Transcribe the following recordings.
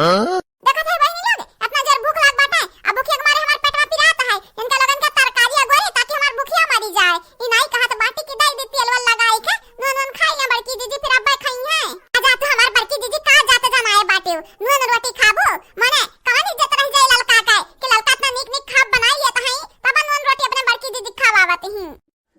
देखा भाई बहनी लोग अपना जर भूख लाग बाटा है अब भूखिया के मारे हमार पेटवा पिराता है इनका लगन के तरकारी अगोरे ताकि हमार भूखिया मरी जाए ई नहीं कहा तो बाटी की डाल दी तेलवा लगाई के नून खाई ना बड़की दीदी फिर अब्बा खाई है आजा तो हमार बड़की दीदी का जाते जाना है बाटे नून रोटी खाबो माने कौन इज्जत रह जाए ललका का कि ललका इतना निक निक खाब बनाई है त है तब नून रोटी अपने बड़की दीदी खावावत ही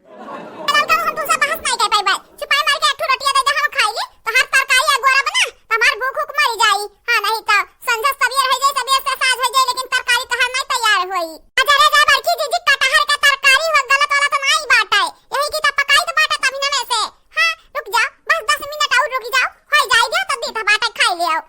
ललका हम तुमसे बहस नहीं कर पाई बात छुपाई मार के एक रोटी दे दे हम खाई ली तो हर तरकारी अगोरा बना हमार भूख भूख मरी जाई हां नहीं तो संझा सवेर हो जाए सवेर से साँझ हो जाए लेकिन तरकारी तो हर नहीं तैयार होई अरे जा बड़की दीदी कटहर का तरकारी हो गलत वाला तो नहीं बाटा है यही की तो पकाई तो बाटा तभी ना में से हां रुक जाओ बस 10 मिनट और रुक जाओ हो जाएगा तब दी बाटा खा ले आओ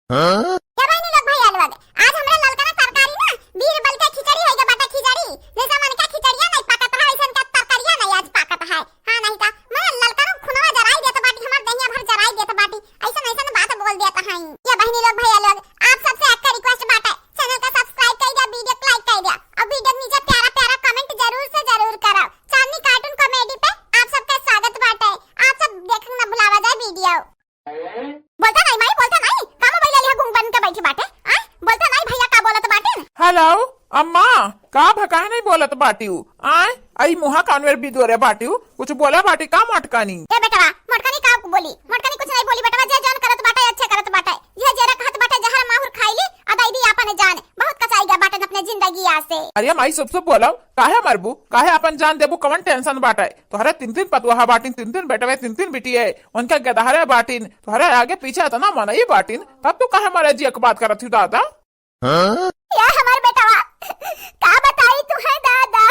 हां क्या बहनी लोग भैया लोग आज हमरा ललका ना तरकारी ना बीरबल का खिचड़ी होएगा बाटा खिचड़ी जैसा मन का खिचड़िया नहीं पकत है ऐसा का तरकारिया नहीं आज पकत है हां नहीं तो मैं ललका ना खुनवा जराई देता बाटी हमार दहिया भर जराई देता बाटी ऐसा ऐसा बात बोल देता है ये बहनी लोग भैया लोग आप सबसे एक रिक्वेस्ट बात है चैनल का सब्सक्राइब कर दिया वीडियो को लाइक कर दिया और वीडियो नीचे प्यारा प्यारा कमेंट जरूर से जरूर करो चांदनी कार्टून कॉमेडी पे आप सबका स्वागत बात है आप सब देखना ना भुलावा जाए वीडियो बोलता नहीं माई बोलता नहीं काम बैला लिया गुंग बन के बैठी बाटे हां बोलता नहीं भैया का बोलत बाटे हेलो अम्मा का भका नहीं बोलत बाटियो आय आई मुहा कानवेर बिदोरे बाटियो कुछ बोला बाटी का मटकानी ए बेटवा मटकानी का बोली मटकानी कुछ नहीं बोली बेटवा जे जान करत बाटे अच्छे करत बाटे ये जेरा कहत बाटे जहर माहुर खाईली अदाई दी आपन जान बहुत कचाईगा बाटे अपने जिंदगी आसे अरे माई सबसे बोलो काहे मरबू काहे अपन जान देबू कवन टेंशन बाटे तोहरे तीन पतुहा बाटिन तीन बेटवे तीन बिटिए उनका गदहरे बाटिन तोहरे आगे पीछे इतना मनई बाटिन तब तू काहे मारे जी एक बात करत थी दादा या हमार बेटवा का बताई तू है दादा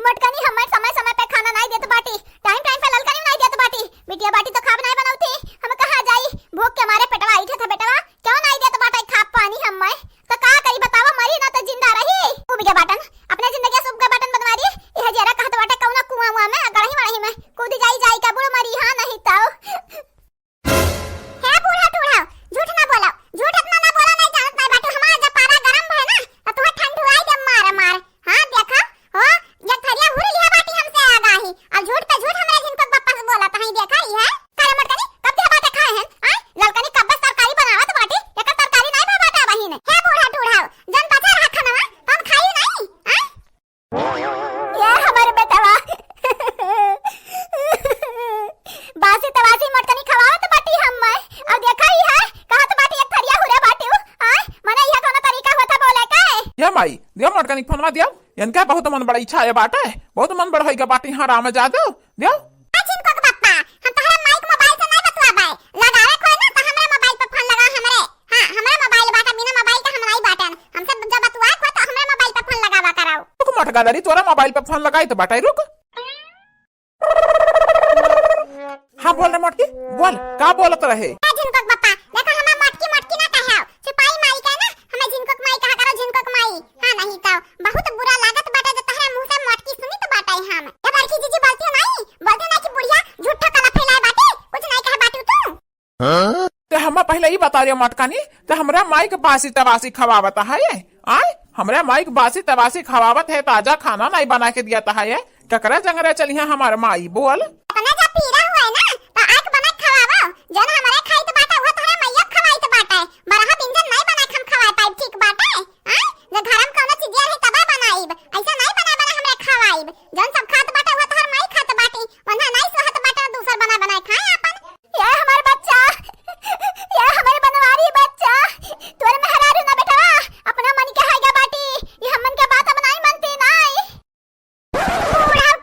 मटकानी हमार समय समय पे खाना नहीं देत बाटी टाइम टाइम पे ललकानी नहीं देत बाटी बिटिया बाटी तो खाब नहीं बनावती हम कहां जाई भूख के मारे पेटवा आइठे था बेटवा क्यों नहीं देत बाटा खाब पानी हम मैं तो का करी बतावा मरी ना तो जिंदा रही उ बिटिया बाटन अपने जिंदगी सुख का बटन बनवा दी यह जरा कहत बाटे कौना कुआं में गड़ही वड़ही में कूद जाई का बुढ़ मरी हां नहीं ताओ है बूढ़ा टूढ़ा झूठ ना बोलो झूठ इतना ना बोला नहीं जानत नहीं बाटे हमारा जब पारा गरम है ना तो तुम्हें ठंड हुआ दे मार हां देखा हो ये थरिया हुर लिया बाटी हमसे आगा ही और झूठ पे झूठ हमरे जिनको पप्पा से बोला था ही देखा ही है काला मटकनी कब दे बाटे खाए हैं हां ललकनी कब बस तरकारी बनावत बाटी एकर तरकारी नहीं बाटा बहिन है बूढ़ा टूढ़ा जन बचा रहा खाना तुम खाई नहीं हां ये हमारे बेटवा बासी तवासी मटकनी खवावत बाटी हम मैं और देखा ही है कहत बाटी एक थरिया हुरे बाटी हां मने यह कोनो तरीका होता बोले का ये माई दियो मटकानी फोनवा दियो इनका बहुत मन बड़ा इच्छा है बाटे बहुत मन बड़ा है बाटी हां राम जा दो दियो अचिन को पप्पा हम तोहरा माइक मोबाइल से नहीं बतवाबे लगावे कोई ना तो हमरा मोबाइल पे फोन लगा हमरे हां हमरा मोबाइल बाटा बिना मोबाइल के हम नहीं बाटन हमसे जब बतवा को तो हमरा मोबाइल पे फोन लगावा कराओ तू मटका दरी तोरा मोबाइल पे फोन लगाई तो बाटाई रुक हाँ बोल रे मटकी बोल का बोलत रहे जिनको पप्पा देखो हमें मटकी ना कहो छुपाई माई का ना हमें जिनको माई कहा करो जिनको माई हां नहीं तो बहुत बुरा लागत बाटा जो तहरा मुंह से मटकी सुनी तो बाटाई हम ये बड़की जीजी बोलती नहीं कि बुढ़िया झूठा कला फैलाए बाटी कुछ नहीं कहे बाटू तू ते हम पहले ही बता रहे मटकानी ते हमरा माई के बासी तवासी खवावत है आय हमरा माई के बासी तवासी खवावत है ताजा खाना नहीं बना के दिया है ककरा जंगरे चलिए हमार माई बोल अपना जब पीरा हुआ है ना तो आंख बना खवाओ जन हमारे खाई तो बाटा वो तोहरा मैया खवाई तो बाटा है बरहा पिंजन नहीं बना हम खवाए पाइप ठीक बाटा है हां जे घर में कोनो चीज है तबा बनाईब ऐसा नहीं बना हमरे खवाईब जन सब खात बाटा वो तोहर माई खात बाटी वना नहीं सोहत बाटा दूसर बना खाए अपन ये हमार बच्चा ये हमारे बनवारी बच्चा तोर मेहरारू ना बेटा अपना मन के हाइगा बाटी ये हमन के बात अब नहीं मनती नहीं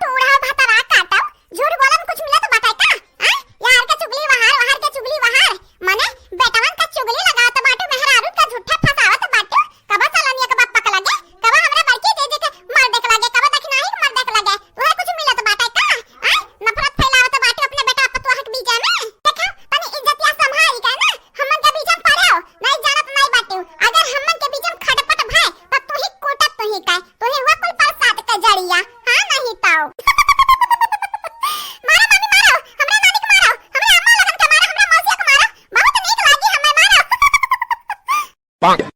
टूढ़ा भतरा काटो झूठ बोलन कुछ मिला तो बताए का हां यार का चुगली वहार के चुगली वहार माने बेटवन का चुगली लगावत बाटे मेहरारू का झूठा फसावत बाटे कब चलनिया के बाप पक लगे कब हमरा बड़की दे दे के मार देख लगे कब देखी नहीं मार देख लगे तोहे कुछ मिला तो बताए का हां नफरत फैलावत बाटे अपने बेटा पतोह के बीच में देखा तनी इज्जतिया संभाल के ना हमन के बीच में पड़ो नहीं जानत नहीं बाटे अगर हमन के बीच में खटपट भाई तब तू ही कोटत तू ही का तू ही हुआ कोई प्रसाद का जड़िया हां नहीं ताऊ मारो मम्मी मारो हमरा नानी के मारो हमरा अम्मा लगन के मारो हमरा मौसी के मारो बहुत नीक लागी हमें मारो